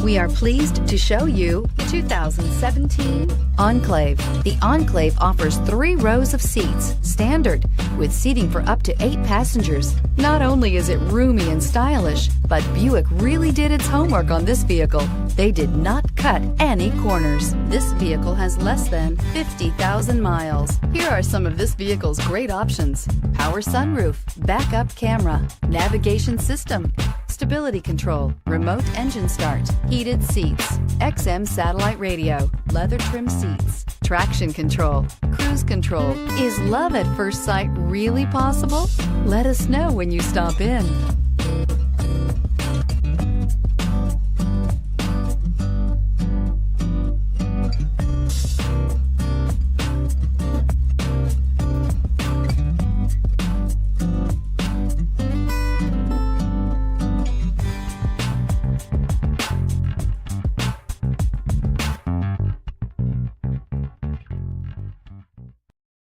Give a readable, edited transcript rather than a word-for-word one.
We are pleased to show you the 2017 Enclave. The Enclave offers 3 rows of seats, standard, with seating for up to 8 passengers. Not only is it roomy and stylish, but Buick really did its homework on this vehicle. They did not cut any corners. This vehicle has less than 50,000 miles. Here are some of this vehicle's great options: power sunroof, backup camera, navigation system, stability control, remote engine start, heated seats, XM satellite radio, leather trim seats, traction control, cruise control. Is love at first sight really possible? Let us know when you stop in.